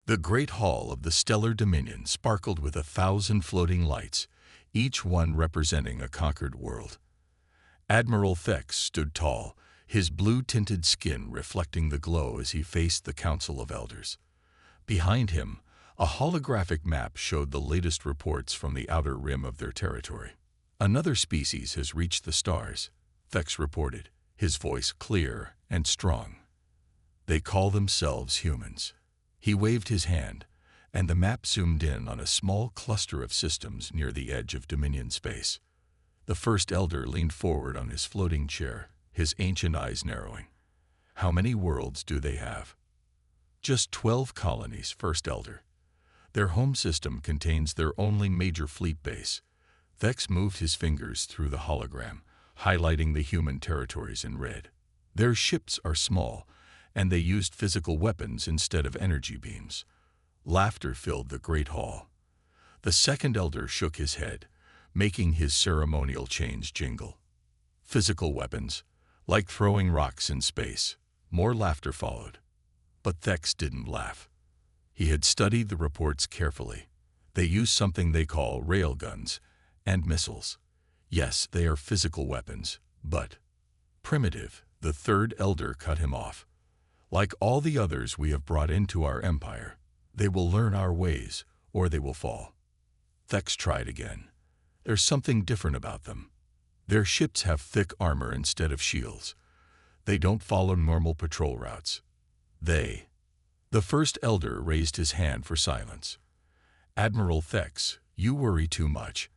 The great hall of the stellar dominion sparkled with 1,000 floating lights, each one representing a conquered world. Admiral Thex stood tall, his blue-tinted skin reflecting the glow as he faced the Council of Elders. Behind him, a holographic map showed the latest reports from the outer rim of their territory. "Another species has reached the stars," Thex reported, his voice clear and strong. "They call themselves humans." He waved his hand, and the map zoomed in on a small cluster of systems near the edge of Dominion space. The First Elder leaned forward on his floating chair, his ancient eyes narrowing. "How many worlds do they have?" "Just 12 colonies, First Elder. Their home system contains their only major fleet base." Thex moved his fingers through the hologram, highlighting the human territories in red. "Their ships are small, and they used physical weapons instead of energy beams." Laughter filled the great hall. The Second Elder shook his head, making his ceremonial chains jingle. "Physical weapons, like throwing rocks in space." More laughter followed. But Thex didn't laugh. He had studied the reports carefully. They use something they call railguns and missiles. Yes, they are physical weapons, but primitive. The Third Elder cut him off. "Like all the others we have brought into our empire, they will learn our ways, or they will fall." Thex tried again. "There's something different about them. Their ships have thick armor instead of shields. They don't follow normal patrol routes. The First Elder raised his hand for silence. "Admiral Thex, you worry too much.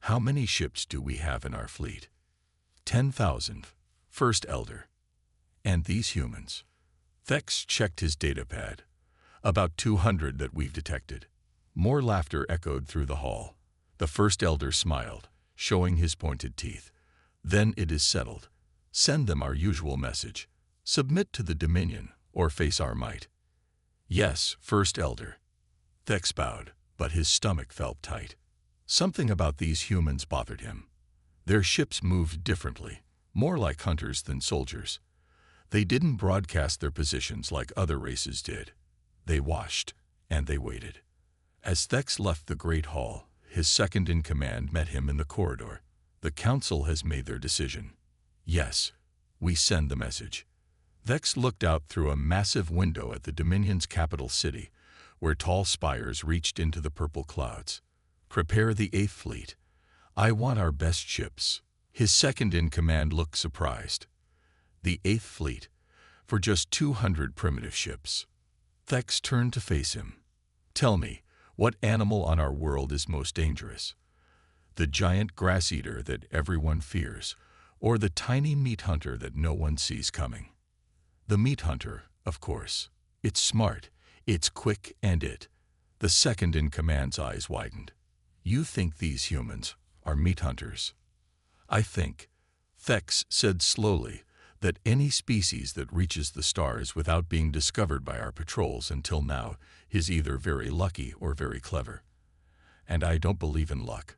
How many ships do we have in our fleet?" 10,000, First Elder. "And these humans?" Thex checked his datapad. "About 200 that we've detected." More laughter echoed through the hall. The First Elder smiled, showing his pointed teeth. "Then it is settled. Send them our usual message. Submit to the Dominion, or face our might." "Yes, First Elder." Thex bowed, but his stomach felt tight. Something about these humans bothered him. Their ships moved differently, more like hunters than soldiers. They didn't broadcast their positions like other races did. They watched, and they waited. As Thex left the great hall, his second-in-command met him in the corridor. "The Council has made their decision." "Yes, we send the message." Thex looked out through a massive window at the Dominion's capital city, where tall spires reached into the purple clouds. "Prepare the 8th Fleet. I want our best ships." His second-in-command looked surprised. "The 8th Fleet, for just 200 primitive ships." Thex turned to face him. "Tell me, what animal on our world is most dangerous? The giant grass-eater that everyone fears, or the tiny meat hunter that no one sees coming?" "The meat hunter, of course. It's smart, it's quick, and The second-in-command's eyes widened. "You think these humans are meat hunters?" "I think," Thex said slowly, "that any species that reaches the stars without being discovered by our patrols until now is either very lucky or very clever. And I don't believe in luck."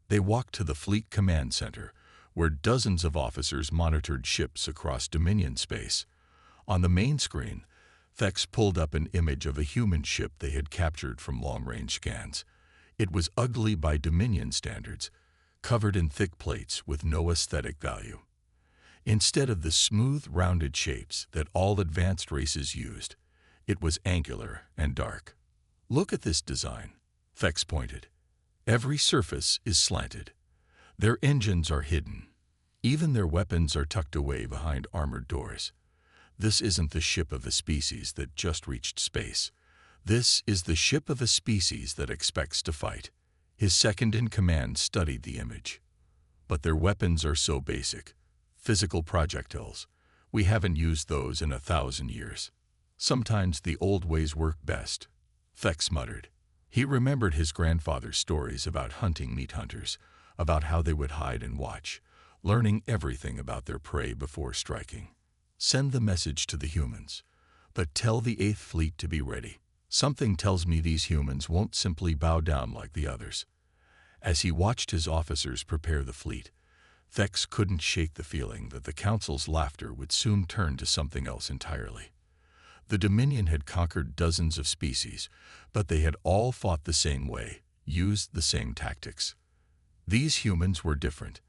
They walked to the Fleet Command Center, where dozens of officers monitored ships across Dominion space. On the main screen, Thex pulled up an image of a human ship they had captured from long-range scans. It was ugly by Dominion standards, covered in thick plates with no aesthetic value. Instead of the smooth, rounded shapes that all advanced races used, it was angular and dark. "Look at this design," Thex pointed. "Every surface is slanted. Their engines are hidden. Even their weapons are tucked away behind armored doors. This isn't the ship of a species that just reached space. This is the ship of a species that expects to fight." His second-in-command studied the image. "But their weapons are so basic. Physical projectiles. We haven't used those in 1,000 years. Sometimes the old ways work best," Thex muttered. He remembered his grandfather's stories about hunting meat hunters, about how they would hide and watch, learning everything about their prey before striking. "Send the message to the humans, but tell the 8th Fleet to be ready. Something tells me these humans won't simply bow down like the others." As he watched his officers prepare the fleet, Thex couldn't shake the feeling that the Council's laughter would soon turn to something else entirely. The Dominion had conquered dozens of species, but they had all fought the same way, used the same tactics. These humans were different,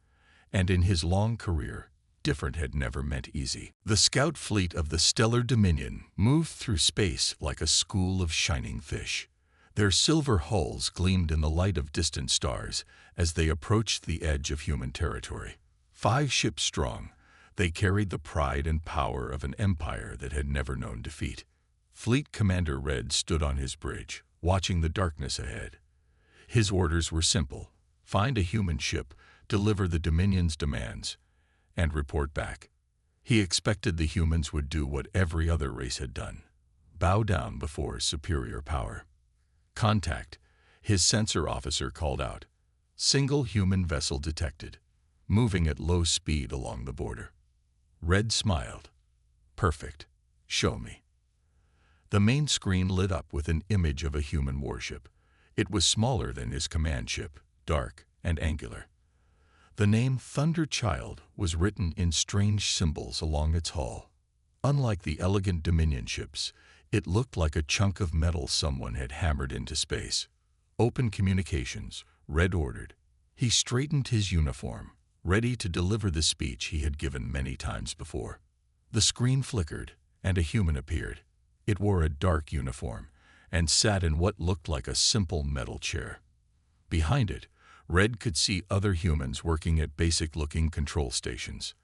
and in his long career, different had never meant easy. The scout fleet of the Stellar Dominion moved through space like a school of shining fish. Their silver hulls gleamed in the light of distant stars as they approached the edge of human territory. 5 ships strong, they carried the pride and power of an empire that had never known defeat. Fleet Commander Red stood on his bridge, watching the darkness ahead. His orders were simple: find a human ship, deliver the Dominion's demands, and report back. He expected the humans would do what every other race had done: bow down before superior power. Contact, his sensor officer called out. Single human vessel detected, moving at low speed along the border. Red smiled. Perfect. Show me. The main screen lit up with an image of a human warship. It was smaller than his command ship, dark and angular. The name Thunderchild was written in strange symbols along its hull. Unlike the elegant Dominion ships, it looked like a chunk of metal someone had hammered into space. Open communications, Red ordered. He straightened his uniform, ready to deliver the speech he had given many times before. The screen flickered, and a human appeared. It wore a dark uniform and sat in what looked like a simple metal chair. Behind it, Red could see other humans working at basic-looking control stations.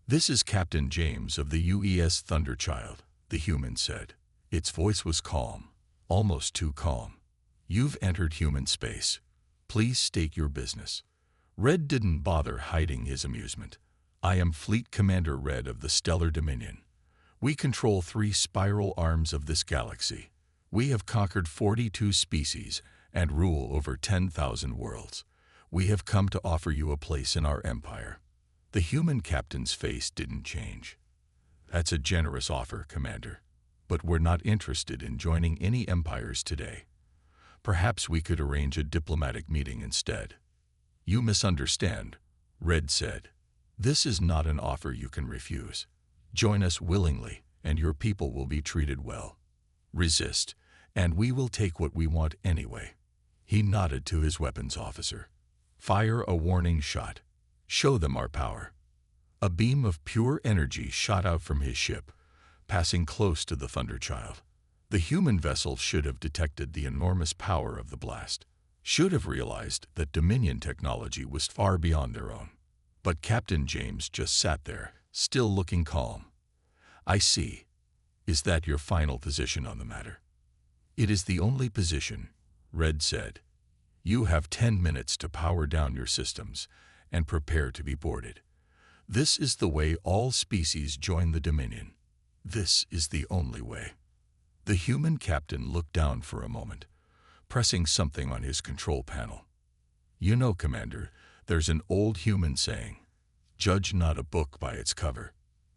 "This is Captain James of the UES Thunderchild," the human said. Its voice was calm, almost too calm. "You've entered human space. Please state your business." Red didn't bother hiding his amusement. "I am Fleet Commander Red of the Stellar Dominion. We control 3 spiral arms of this galaxy. We have conquered 42 species and rule over 10,000 worlds. We have come to offer you a place in our empire." The human captain's face didn't change. "That's a generous offer, Commander, but we're not interested in joining any empires today. Perhaps we could arrange a diplomatic meeting instead." "You misunderstand," Red said. "This is not an offer you can refuse. Join us willingly, and your people will be treated well. Resist, and we will take what we want anyway." He nodded to his weapons officer. "Fire a warning shot. Show them our power." A beam of pure energy shot out from his ship, passing close to the Thunderchild. The human vessel should have detected the enormous power of the blast, should have realized that Dominion technology was far beyond their own. But Captain James just sat there, still looking calm. "I see. Is that your final position on the matter?" "It is the only position," Red said. "You have 10 minutes to power down your systems and prepare to be boarded. This is the way all species join the Dominion. This is the only way." The human captain looked down for a moment, pressing something on his control panel. "You know, Commander, there's an old human saying, 'Judge not a book by its cover.'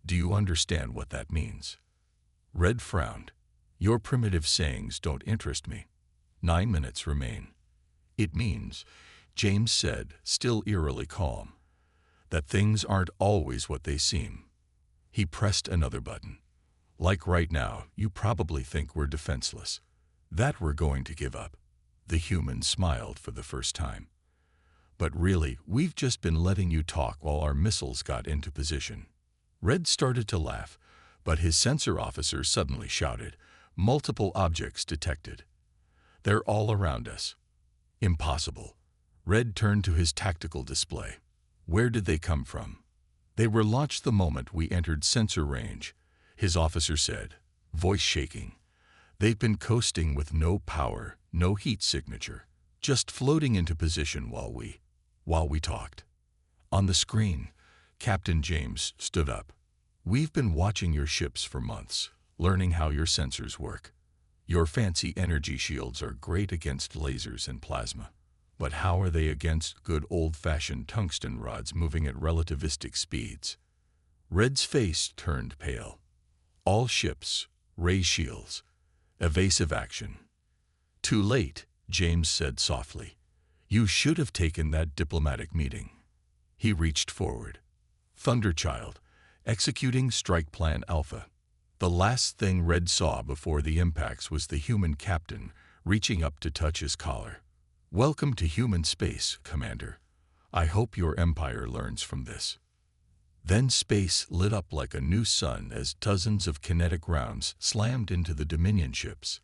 Do you understand what that means?" Red frowned. "Your primitive sayings don't interest me. 9 minutes remain." "It means," James said, still eerily calm, "that things aren't always what they seem." He pressed another button. "Like right now, you probably think we're defenseless, that we're going to give up." The human smiled for the first time. "But really, we've just been letting you talk while our missiles got into position." Red started to laugh, but his sensor officer suddenly shouted, "Multiple objects detected. They're all around us." "Impossible." Red turned to his tactical display. "Where did they come from?" "They were launched the moment we entered sensor range," his officer said, voice shaking. "They've been coasting with no power, no heat signature, just floating into position while we talked." On the screen, Captain James stood up. "We've been watching your ships for months, learning how your sensors work. Your fancy energy shields are great against lasers and plasma. But how are they against good old-fashioned tungsten rods moving at relativistic speeds?" Red's face turned pale. "All ships, ray shields, evasive action." "Too late," James said softly. "You should have taken that diplomatic meeting." He reached forward. "Thunderchild, executing Strike Plan Alpha." The last thing Red saw before the impacts was the human captain reaching up to touch his collar. "Welcome to human space, Commander. I hope your empire learns from this." Then space lit up like a new sun as dozens of kinetic rounds slammed into the Dominion ships.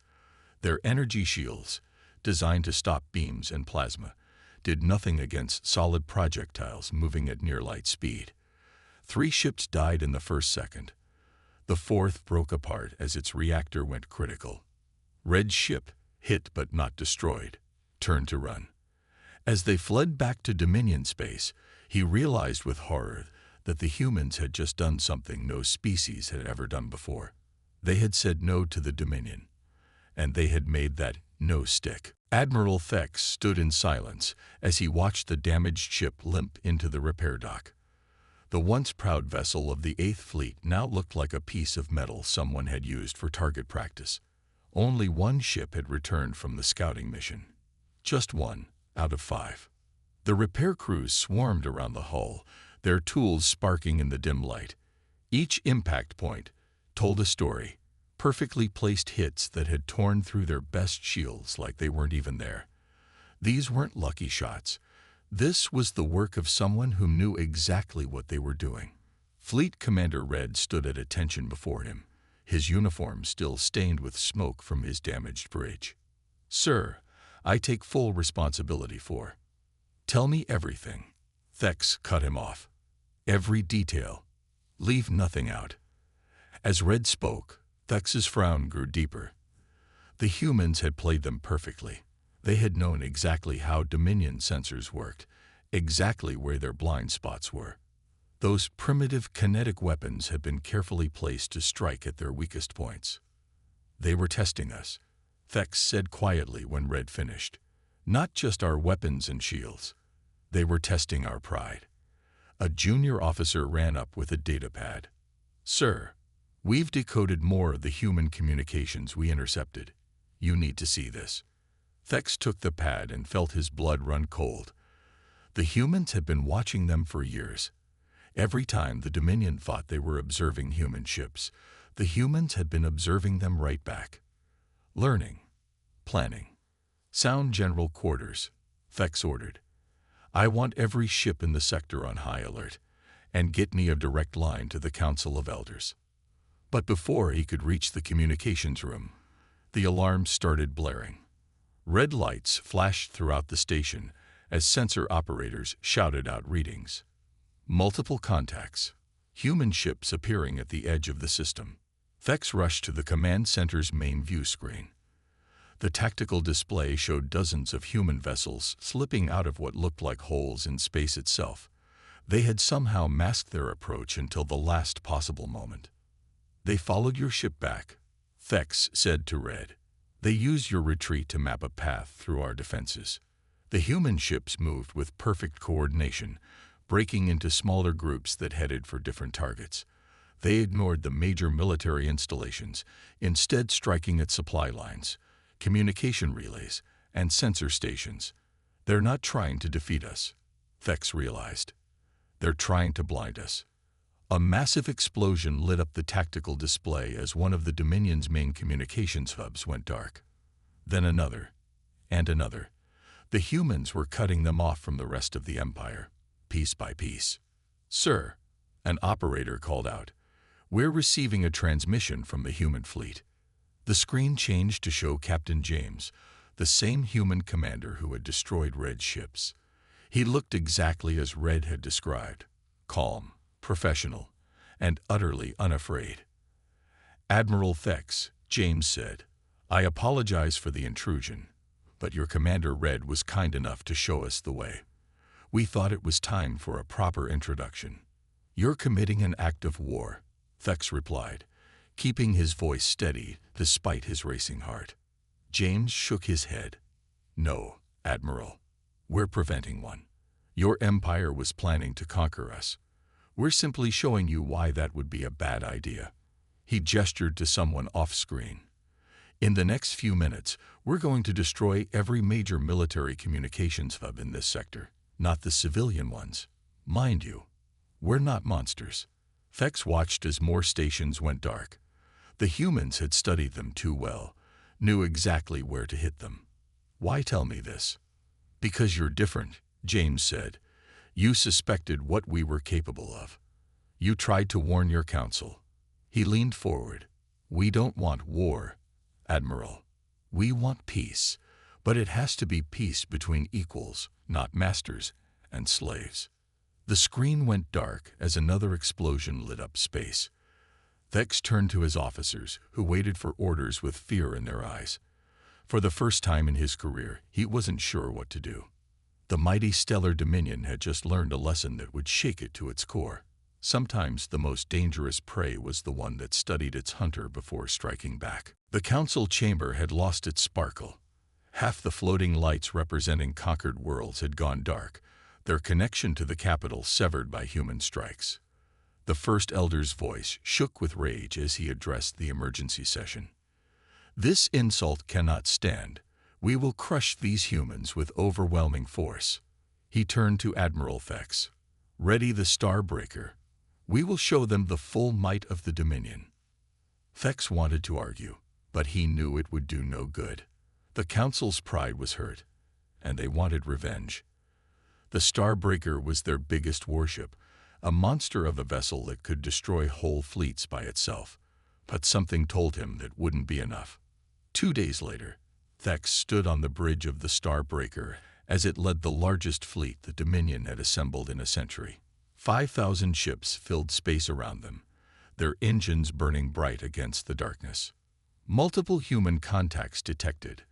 Their energy shields, designed to stop beams and plasma, did nothing against solid projectiles moving at near light speed. 3 ships died in the first second. The 4th broke apart as its reactor went critical. Red's ship, hit but not destroyed, turned to run. As they fled back to Dominion space, he realized with horror that the humans had just done something no species had ever done before. They had said no to the Dominion, and they had made that no stick. Admiral Thex stood in silence as he watched the damaged ship limp into the repair dock. The once proud vessel of the 8th Fleet now looked like a piece of metal someone had used for target practice. Only 1 ship had returned from the scouting mission. Just 1 out of 5. The repair crews swarmed around the hull, their tools sparking in the dim light. Each impact point told a story, perfectly placed hits that had torn through their best shields like they weren't even there. These weren't lucky shots. This was the work of someone who knew exactly what they were doing. Fleet Commander Red stood at attention before him, his uniform still stained with smoke from his damaged bridge. "Sir, I take full responsibility for." "Tell me everything." Thex cut him off. "Every detail. Leave nothing out." As Red spoke, Thex's frown grew deeper. The humans had played them perfectly. They had known exactly how Dominion sensors worked, exactly where their blind spots were. Those primitive kinetic weapons had been carefully placed to strike at their weakest points. "They were testing us," Thex said quietly when Red finished. "Not just our weapons and shields. They were testing our pride." A junior officer ran up with a datapad. "Sir, we've decoded more of the human communications we intercepted. You need to see this." Thex took the pad and felt his blood run cold. The humans had been watching them for years. Every time the Dominion thought they were observing human ships, the humans had been observing them right back. "Learning. Planning. Sound general quarters," Thex ordered. "I want every ship in the sector on high alert, and get me a direct line to the Council of Elders." But before he could reach the communications room, the alarms started blaring. Red lights flashed throughout the station as sensor operators shouted out readings. Multiple contacts. Human ships appearing at the edge of the system. Thex rushed to the command center's main view screen. The tactical display showed dozens of human vessels slipping out of what looked like holes in space itself. They had somehow masked their approach until the last possible moment. "They followed your ship back," Thex said to Red. "They used your retreat to map a path through our defenses." The human ships moved with perfect coordination, breaking into smaller groups that headed for different targets. They ignored the major military installations, instead striking at supply lines, communication relays, and sensor stations. "They're not trying to defeat us," Thex realized. "They're trying to blind us." A massive explosion lit up the tactical display as one of the Dominion's main communications hubs went dark. Then another, and another. The humans were cutting them off from the rest of the Empire, piece by piece. "Sir," an operator called out, "we're receiving a transmission from the human fleet." The screen changed to show Captain James, the same human commander who had destroyed Red's ships. He looked exactly as Red had described, calm, professional, and utterly unafraid. "Admiral Thex," James said, "I apologize for the intrusion, but your Commander Red was kind enough to show us the way. We thought it was time for a proper introduction." "You're committing an act of war," Thex replied, keeping his voice steady despite his racing heart. James shook his head. "No, Admiral. We're preventing one. Your empire was planning to conquer us. We're simply showing you why that would be a bad idea." He gestured to someone off-screen. "In the next few minutes, we're going to destroy every major military communications hub in this sector, not the civilian ones. Mind you, we're not monsters." Thex watched as more stations went dark. The humans had studied them too well, knew exactly where to hit them. "Why tell me this?" "Because you're different," James said. "You suspected what we were capable of. You tried to warn your council." He leaned forward. "We don't want war, Admiral. We want peace, but it has to be peace between equals, not masters and slaves." The screen went dark as another explosion lit up space. Thex turned to his officers, who waited for orders with fear in their eyes. For the first time in his career, he wasn't sure what to do. The mighty stellar dominion had just learned a lesson that would shake it to its core. Sometimes the most dangerous prey was the one that studied its hunter before striking back. The council chamber had lost its sparkle. Half the floating lights representing conquered worlds had gone dark, their connection to the capital severed by human strikes. The First Elder's voice shook with rage as he addressed the emergency session. "This insult cannot stand. We will crush these humans with overwhelming force." He turned to Admiral Thex. "Ready the Starbreaker. We will show them the full might of the Dominion." Thex wanted to argue, but he knew it would do no good. The Council's pride was hurt, and they wanted revenge. The Starbreaker was their biggest warship, a monster of a vessel that could destroy whole fleets by itself. But something told him that wouldn't be enough. 2 days later, Thex stood on the bridge of the Starbreaker as it led the largest fleet the Dominion had assembled in a century. 5,000 ships filled space around them, their engines burning bright against the darkness. Multiple human contacts detected.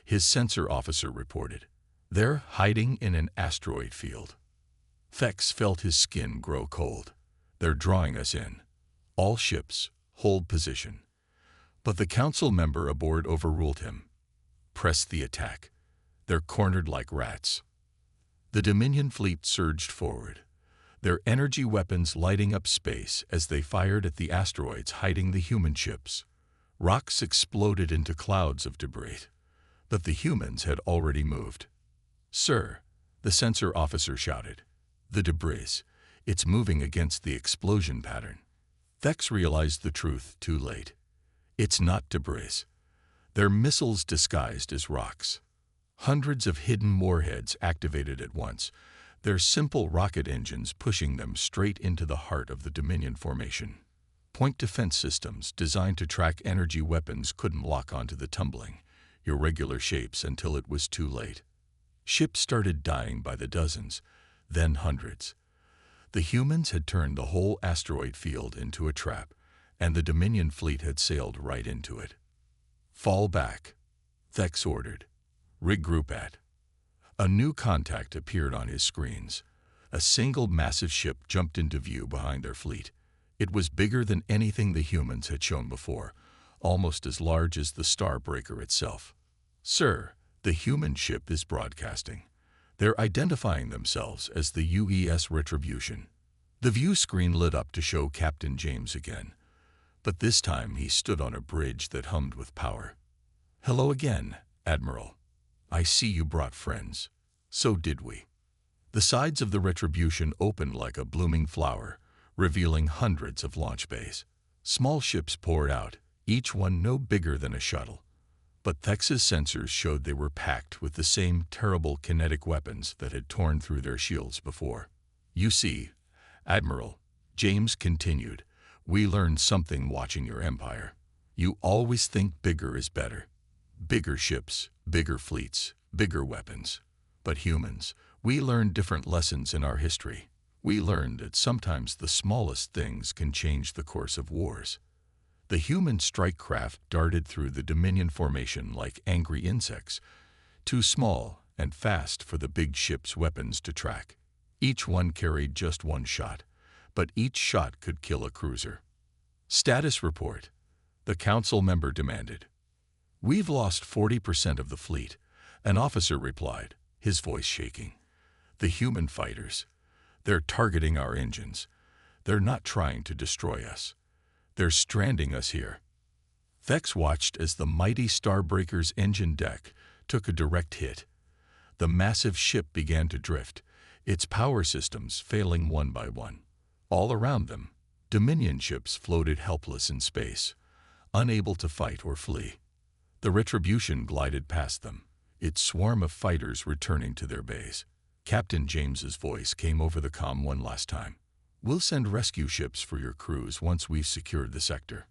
His sensor officer reported, "They're hiding in an asteroid field." Thex felt his skin grow cold. "They're drawing us in. All ships, hold position." But the council member aboard overruled him. "Press the attack. They're cornered like rats." The Dominion fleet surged forward, their energy weapons lighting up space as they fired at the asteroids hiding the human ships. Rocks exploded into clouds of debris, but the humans had already moved. "Sir," the sensor officer shouted, "the debris, it's moving against the explosion pattern." Thex realized the truth too late. It's not debris. They're missiles disguised as rocks. Hundreds of hidden warheads activated at once, their simple rocket engines pushing them straight into the heart of the Dominion formation. Point defense systems designed to track energy weapons couldn't lock onto the tumbling, irregular shapes until it was too late. Ships started dying by the dozens, then hundreds. The humans had turned the whole asteroid field into a trap, and the Dominion fleet had sailed right into it. "Fall back," Thex ordered. "Regroup at." A new contact appeared on his screens. A single massive ship jumped into view behind their fleet. It was bigger than anything the humans had shown before, almost as large as the Starbreaker itself. "Sir, the human ship is broadcasting. They're identifying themselves as the UES Retribution." The view screen lit up to show Captain James again, but this time he stood on a bridge that hummed with power. "Hello again, Admiral. I see you brought friends. So did we." The sides of the Retribution opened like a blooming flower, revealing hundreds of launch bays. Small ships poured out, each one no bigger than a shuttle. But Thex's sensors showed they were packed with the same terrible kinetic weapons that had torn through their shields before. "You see, Admiral," James continued, "we learned something watching your empire. You always think bigger is better. Bigger ships, bigger fleets, bigger weapons. But humans, we learned different lessons in our history. We learned that sometimes the smallest things can change the course of wars." The human strike craft darted through the Dominion formation like angry insects, too small and fast for the big ship's weapons to track. Each one carried just one shot, but each shot could kill a cruiser. "Status report," the council member demanded. "We've lost 40% of the fleet," an officer replied, his voice shaking. "The human fighters, they're targeting our engines. They're not trying to destroy us. They're stranding us here." Thex watched as the mighty Starbreaker's engine deck took a direct hit. The massive ship began to drift, its power systems failing one by one. All around them, Dominion ships floated helpless in space, unable to fight or flee. The Retribution glided past them, its swarm of fighters returning to their base. Captain James's voice came over the comm one last time. "We'll send rescue ships for your crews once we've secured the sector.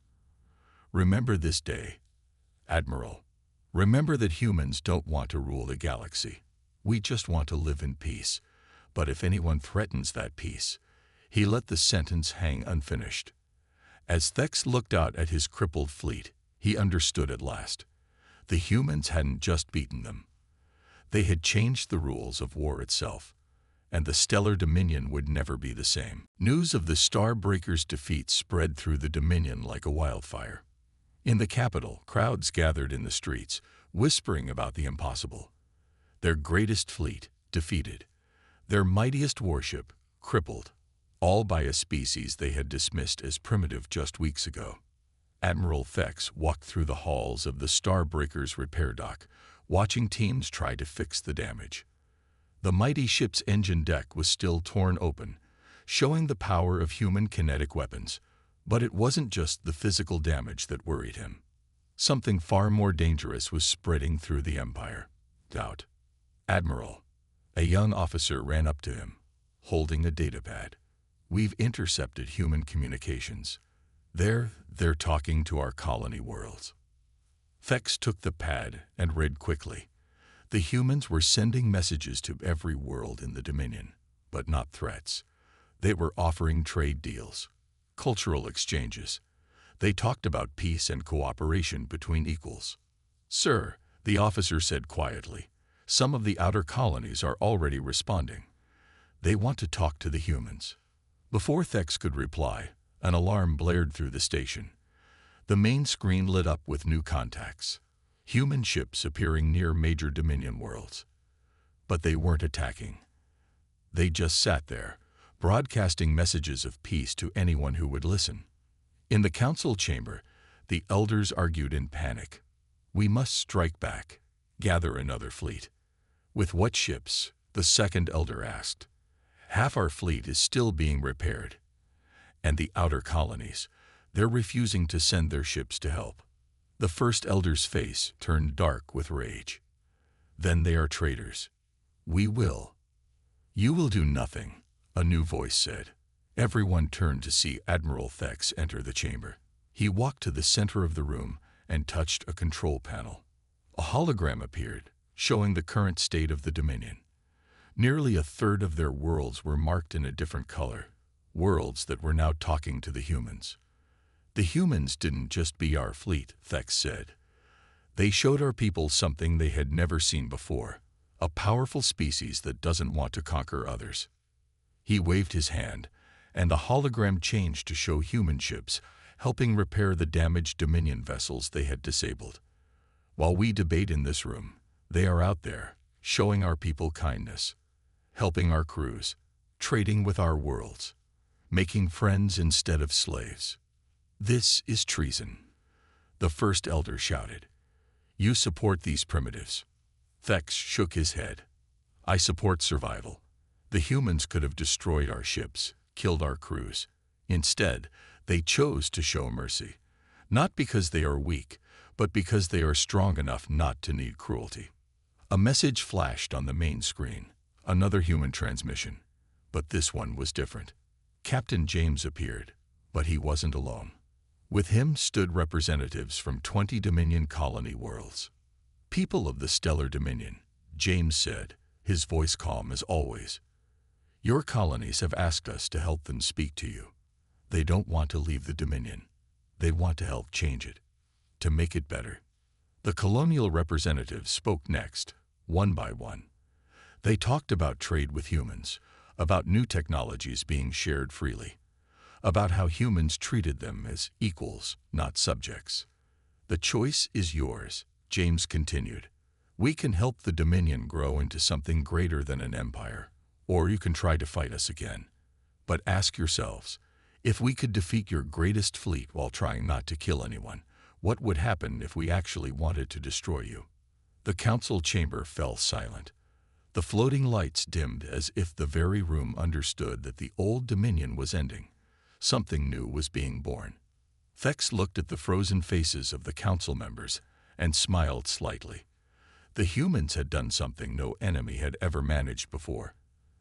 Remember this day, Admiral. Remember that humans don't want to rule the galaxy. We just want to live in peace. But if anyone threatens that peace," he let the sentence hang unfinished. As Thex looked out at his crippled fleet, he understood at last. The humans hadn't just beaten them. They had changed the rules of war itself, and the stellar Dominion would never be the same. News of the Starbreakers' defeat spread through the Dominion like a wildfire. In the capital, crowds gathered in the streets, whispering about the impossible. Their greatest fleet defeated, their mightiest warship crippled, all by a species they had dismissed as primitive just weeks ago. Admiral Thex walked through the halls of the Starbreakers repair dock, watching teams try to fix the damage. The mighty ship's engine deck was still torn open, showing the power of human kinetic weapons. But it wasn't just the physical damage that worried him. Something far more dangerous was spreading through the Empire. Doubt. "Admiral." A young officer ran up to him, holding a datapad. "We've intercepted human communications. They're talking to our colony worlds." Thex took the pad and read quickly. The humans were sending messages to every world in the Dominion, but not threats. They were offering trade deals, cultural exchanges. They talked about peace and cooperation between equals. "Sir," the officer said quietly, "some of the outer colonies are already responding. They want to talk to the humans." Before Thex could reply, an alarm blared through the station. The main screen lit up with new contacts. Human ships appearing near major Dominion worlds. But they weren't attacking. They just sat there, broadcasting messages of peace to anyone who would listen. In the council chamber, the elders argued in panic. "We must strike back, gather another fleet." "With what ships?" the second elder asked. "Half our fleet is still being repaired. And the outer colonies, they're refusing to send their ships to help." The first elder's face turned dark with rage. "Then they are traitors. We will." "You will do nothing," a new voice said. Everyone turned to see Admiral Thex enter the chamber. He walked to the center of the room and touched a control panel. A hologram appeared, showing the current state of the Dominion. Nearly a third of their worlds were marked in a different color, worlds that were now talking to the humans. "The humans didn't just be our fleet," Thex said. "They showed our people something they had never seen before, a powerful species that doesn't want to conquer others." He waved his hand, and the hologram changed to show human ships helping repair the damaged Dominion vessels they had disabled. "While we debate in this room, they are out there, showing our people kindness, helping our crews, trading with our worlds, making friends instead of slaves. This is treason." The first elder shouted. "You support these primitives." Thex shook his head. "I support survival. The humans could have destroyed our ships, killed our crews. Instead, they chose to show mercy. Not because they are weak, but because they are strong enough not to need cruelty." A message flashed on the main screen, another human transmission. But this one was different. Captain James appeared, but he wasn't alone. With him stood representatives from 20 Dominion colony worlds. "People of the Stellar Dominion," James said, his voice calm as always. "Your colonies have asked us to help them speak to you. They don't want to leave the Dominion. They want to help change it, to make it better." The colonial representatives spoke next, one by one. They talked about trade with humans, about new technologies being shared freely, about how humans treated them as equals, not subjects. "The choice is yours," James continued. "We can help the Dominion grow into something greater than an empire, or you can try to fight us again. But ask yourselves, if we could defeat your greatest fleet while trying not to kill anyone, what would happen if we actually wanted to destroy you?" The council chamber fell silent. The floating lights dimmed as if the very room understood that the old Dominion was ending. Something new was being born. Thex looked at the frozen faces of the council members and smiled slightly. The humans had done something no enemy had ever managed before.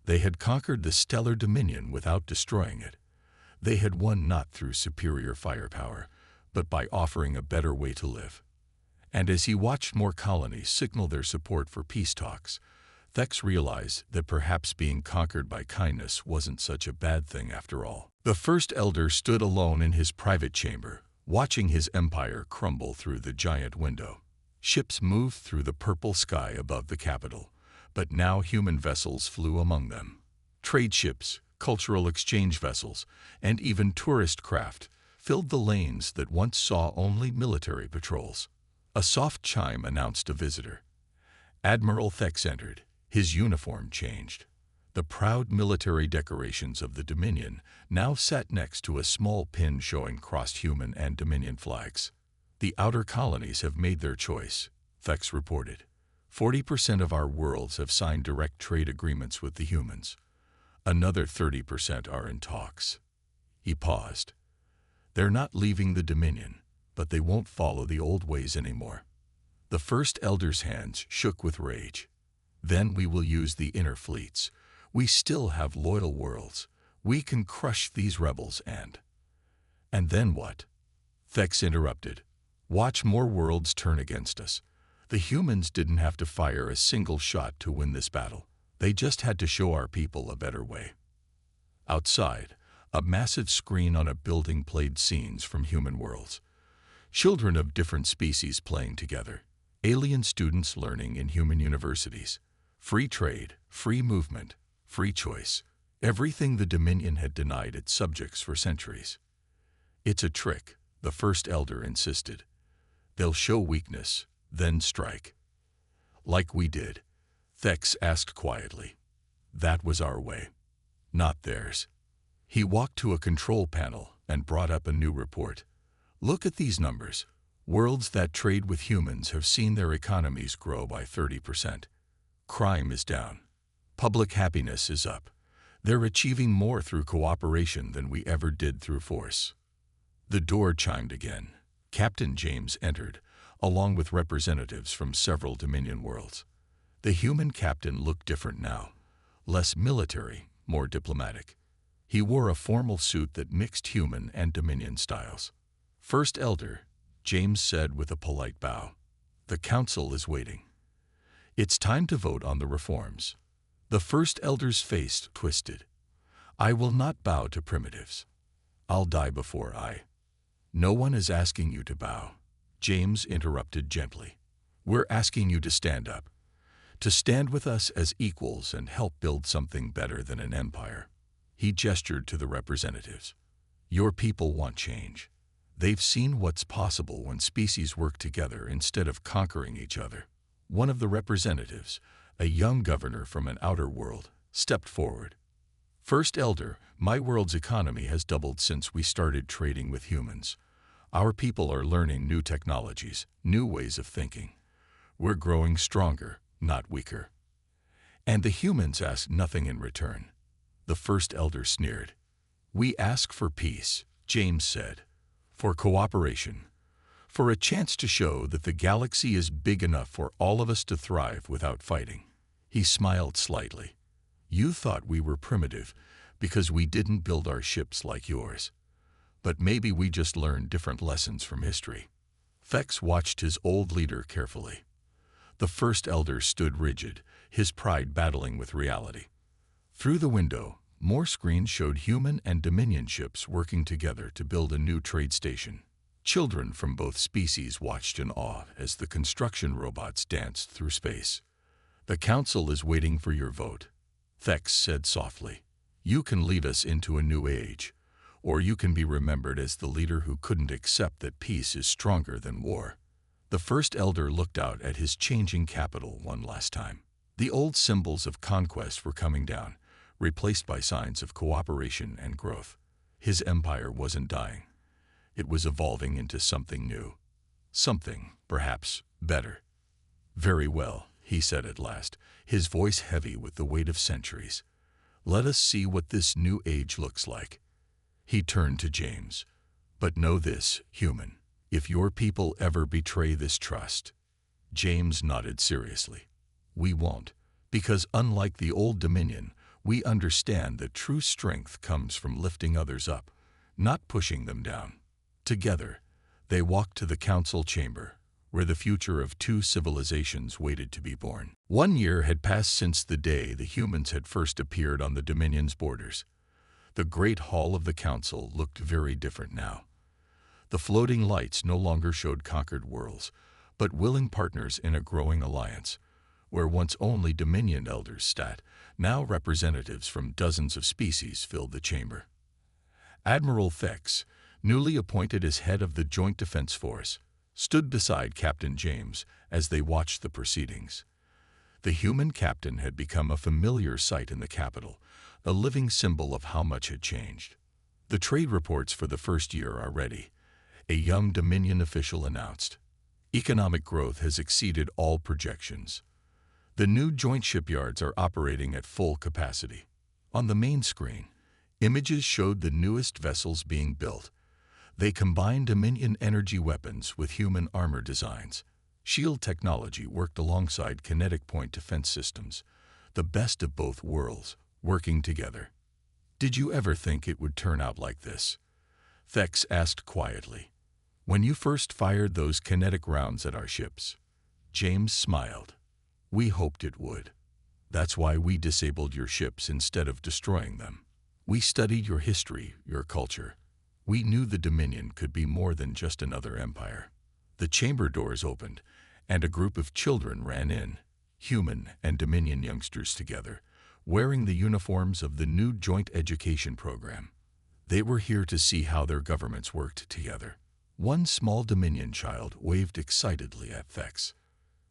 They had conquered the stellar dominion without destroying it. They had won not through superior firepower, but by offering a better way to live. And as he watched more colonies signal their support for peace talks, Thex realized that perhaps being conquered by kindness wasn't such a bad thing after all. The First Elder stood alone in his private chamber, watching his empire crumble through the giant window. Ships moved through the purple sky above the capital, but now human vessels flew among them. Trade ships, cultural exchange vessels, and even tourist craft filled the lanes that once saw only military patrols. A soft chime announced a visitor. Admiral Thex entered. His uniform changed. The proud military decorations of the Dominion now sat next to a small pin showing crossed human and Dominion flags. The outer colonies have made their choice, Thex reported. 40% of our worlds have signed direct trade agreements with the humans. Another 30% are in talks. He paused. They're not leaving the Dominion, but they won't follow the old ways anymore. The First Elder's hands shook with rage. Then we will use the inner fleets. We still have loyal worlds. We can crush these rebels and then what? Thex interrupted. Watch more worlds turn against us. The humans didn't have to fire a single shot to win this battle. They just had to show our people a better way. Outside, a massive screen on a building played scenes from human worlds. Children of different species playing together. Alien students learning in human universities. Free trade, free movement, free choice. Everything the Dominion had denied its subjects for centuries. It's a trick, the First Elder insisted. They'll show weakness, then strike. Like we did, Thex asked quietly. That was our way, not theirs. He walked to a control panel and brought up a new report. Look at these numbers. Worlds that trade with humans have seen their economies grow by 30%. Crime is down. Public happiness is up. They're achieving more through cooperation than we ever did through force. The door chimed again. Captain James entered, along with representatives from several Dominion worlds. The human captain looked different now. Less military, more diplomatic. He wore a formal suit that mixed human and Dominion styles. First Elder, James said with a polite bow. The council is waiting. It's time to vote on the reforms. The First Elder's face twisted. I will not bow to primitives. I'll die before I. No one is asking you to bow, James interrupted gently. We're asking you to stand up. To stand with us as equals and help build something better than an empire. He gestured to the representatives. Your people want change. They've seen what's possible when species work together instead of conquering each other. One of the representatives, a young governor from an outer world, stepped forward. First Elder, my world's economy has doubled since we started trading with humans. Our people are learning new technologies, new ways of thinking. We're growing stronger, not weaker. And the humans ask nothing in return. The First Elder sneered. We ask for peace, James said. For cooperation. For a chance to show that the galaxy is big enough for all of us to thrive without fighting. He smiled slightly. You thought we were primitive because we didn't build our ships like yours. But maybe we just learned different lessons from history. Thex watched his old leader carefully. The First Elder stood rigid, his pride battling with reality. Through the window, more screens showed human and Dominion ships working together to build a new trade station. Children from both species watched in awe as the construction robots danced through space. The council is waiting for your vote, Thex said softly. You can lead us into a new age, or you can be remembered as the leader who couldn't accept that peace is stronger than war. The First Elder looked out at his changing capital one last time. The old symbols of conquest were coming down, replaced by signs of cooperation and growth. His empire wasn't dying. It was evolving into something new. Something, perhaps, better. Very well, he said at last, his voice heavy with the weight of centuries. Let us see what this new age looks like. He turned to James. But know this, human, if your people ever betray this trust. James nodded seriously. We won't, because unlike the old Dominion, we understand that true strength comes from lifting others up, not pushing them down. Together, they walked to the council chamber, where the future of two civilizations waited to be born. 1 year had passed since the day the humans had first appeared on the Dominion's borders. The great hall of the council looked very different now. The floating lights no longer showed conquered worlds, but willing partners in a growing alliance, where once only Dominion elders sat, now representatives from dozens of species filled the chamber. Admiral Thex, newly appointed as head of the Joint Defense Force, stood beside Captain James as they watched the proceedings. The human captain had become a familiar sight in the capital, a living symbol of how much had changed. The trade reports for the first year are ready, a young Dominion official announced. Economic growth has exceeded all projections. The new joint shipyards are operating at full capacity. On the main screen, images showed the newest vessels being built. They combined Dominion energy weapons with human armor designs. Shield technology worked alongside kinetic point defense systems, the best of both worlds, working together. Did you ever think it would turn out like this? Thex asked quietly. When you first fired those kinetic rounds at our ships. James smiled. We hoped it would. That's why we disabled your ships instead of destroying them. We studied your history, your culture. We knew the Dominion could be more than just another empire. The chamber doors opened, and a group of children ran in, human and Dominion youngsters together, wearing the uniforms of the new joint education program. They were here to see how their governments worked together. One small Dominion child waved excitedly at Thex.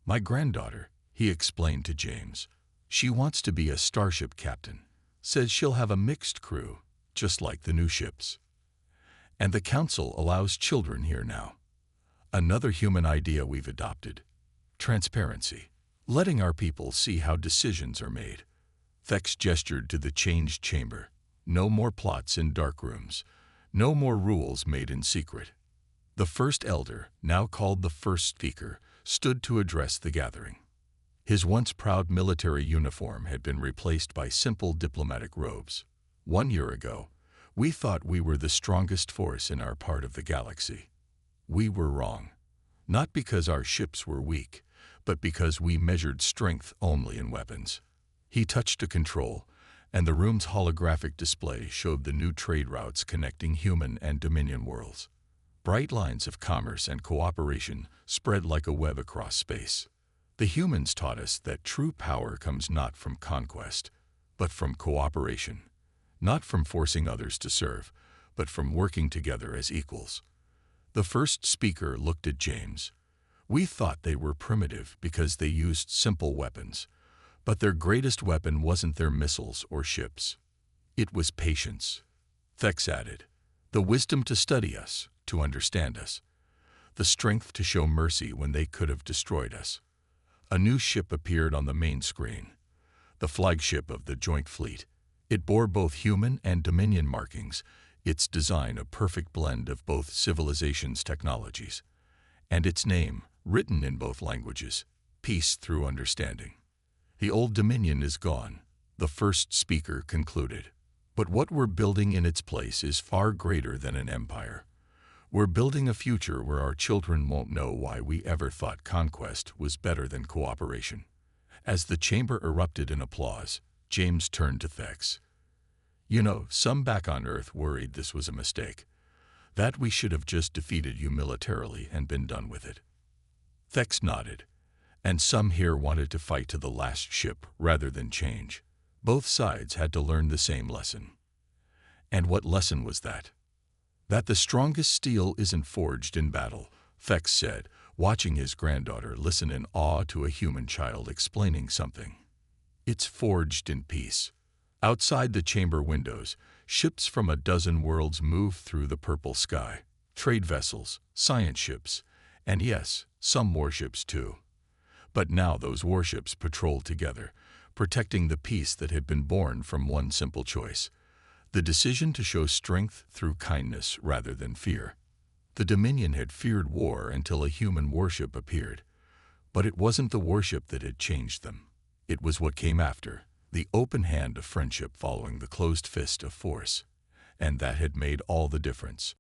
My granddaughter, he explained to James. She wants to be a starship captain. Says she'll have a mixed crew, just like the new ships. And the council allows children here now. Another human idea we've adopted. Transparency. Letting our people see how decisions are made. Thex gestured to the changed chamber. No more plots in dark rooms. No more rules made in secret. The first elder, now called the first speaker, stood to address the gathering. His once proud military uniform had been replaced by simple diplomatic robes. 1 year ago, we thought we were the strongest force in our part of the galaxy. We were wrong. Not because our ships were weak, but because we measured strength only in weapons. He touched a control, and the room's holographic display showed the new trade routes connecting human and Dominion worlds. Bright lines of commerce and cooperation spread like a web across space. The humans taught us that true power comes not from conquest, but from cooperation. Not from forcing others to serve, but from working together as equals. The first speaker looked at James. We thought they were primitive because they used simple weapons, but their greatest weapon wasn't their missiles or ships. It was patience. Thex added, the wisdom to study us, to understand us, the strength to show mercy when they could have destroyed us. A new ship appeared on the main screen, the flagship of the Joint Fleet. It bore both human and Dominion markings, its design a perfect blend of both civilizations' technologies, and its name, written in both languages, Peace Through Understanding. The old Dominion is gone, the first speaker concluded. But what we're building in its place is far greater than an empire. We're building a future where our children won't know why we ever thought conquest was better than cooperation. As the chamber erupted in applause, James turned to Thex. You know, some back on Earth worried this was a mistake, that we should have just defeated you militarily and been done with it. Thex nodded, and some here wanted to fight to the last ship rather than change. Both sides had to learn the same lesson. And what lesson was that? That the strongest steel isn't forged in battle, Thex said, watching his granddaughter listen in awe to a human child explaining something. It's forged in peace. Outside the chamber windows, ships from a dozen worlds moved through the purple sky. Trade vessels, science ships, and yes, some warships too. But now those warships patrolled together, protecting the peace that had been born from one simple choice. The decision to show strength through kindness rather than fear. The Dominion had feared war until a human warship appeared. But it wasn't the warship that had changed them. It was what came after, the open hand of friendship following the closed fist of force. And that had made all the difference.